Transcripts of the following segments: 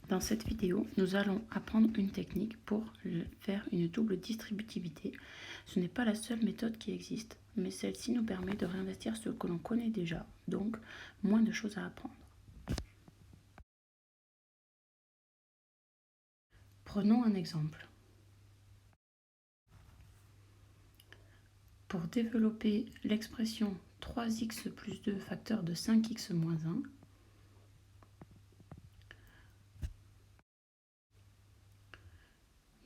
Dans cette vidéo, nous allons apprendre une technique pour faire une double distributivité. Ce n'est pas la seule méthode qui existe, mais celle-ci nous permet de réinvestir ce que l'on connaît déjà, donc moins de choses à apprendre. Prenons un exemple. Pour développer l'expression 3x plus 2 facteur de 5x moins 1,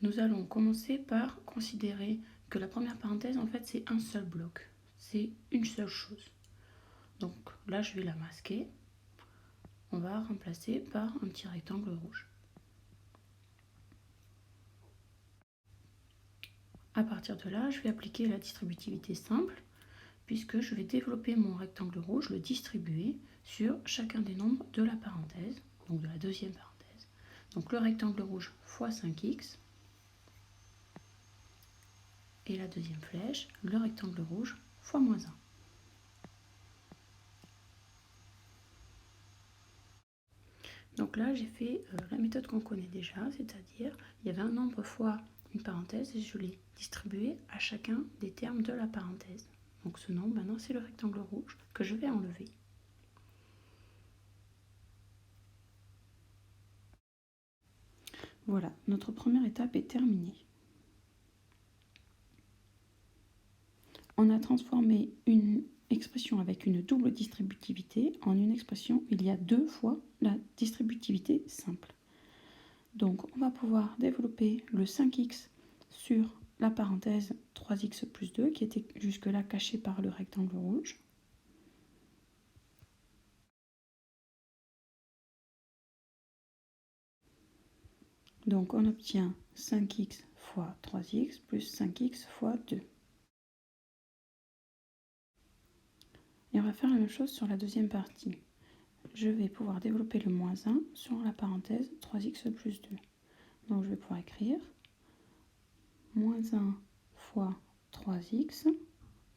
nous allons commencer par considérer que la première parenthèse, en fait, c'est un seul bloc. C'est une seule chose. Donc là, je vais la masquer. On va remplacer par un petit rectangle rouge. À partir de là, je vais appliquer la distributivité simple, puisque je vais développer mon rectangle rouge, le distribuer sur chacun des nombres de la parenthèse, donc de la deuxième parenthèse. Donc le rectangle rouge fois 5x, et la deuxième flèche, le rectangle rouge fois moins 1. Donc là, j'ai fait la méthode qu'on connaît déjà, c'est-à-dire il y avait un nombre fois une parenthèse et je l'ai distribué à chacun des termes de la parenthèse. Donc ce nombre, maintenant, c'est le rectangle rouge que je vais enlever. Voilà, notre première étape est terminée. On a transformé une expression avec une double distributivité en une expression où il y a deux fois la distributivité simple. Donc on va pouvoir développer le 5x sur la parenthèse 3x plus 2 qui était jusque-là cachée par le rectangle rouge. Donc on obtient 5x fois 3x plus 5x fois 2. Et on va faire la même chose sur la deuxième partie. Je vais pouvoir développer le moins 1 sur la parenthèse 3x plus 2. Donc je vais pouvoir écrire moins 1 fois 3x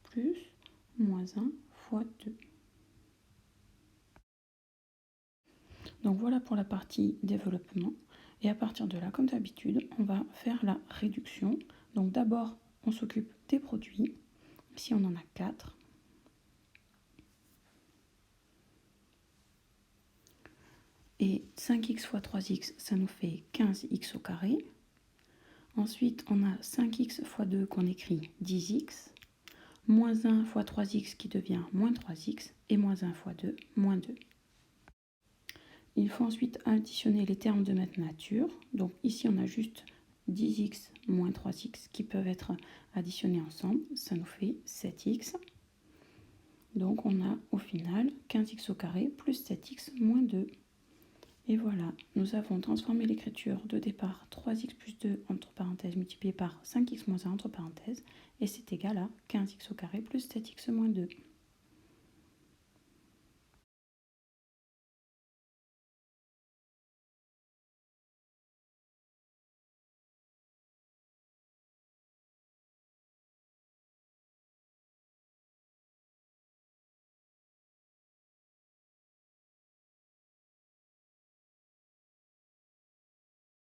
plus moins 1 fois 2. Donc voilà pour la partie développement. Et à partir de là, comme d'habitude, on va faire la réduction. Donc d'abord, on s'occupe des produits. Ici, on en a 4. Et 5x fois 3x, ça nous fait 15x au carré. Ensuite, on a 5x fois 2 qu'on écrit 10x. Moins 1 fois 3x qui devient moins 3x. Et moins 1 fois 2, moins 2. Il faut ensuite additionner les termes de notre nature. Donc ici, on a juste 10x moins 3x qui peuvent être additionnés ensemble. Ça nous fait 7x. Donc on a au final 15x au carré plus 7x moins 2. Et voilà, nous avons transformé l'écriture de départ 3x plus 2 entre parenthèses multiplié par 5x moins 1 entre parenthèses. Et c'est égal à 15x au carré plus 7x moins 2.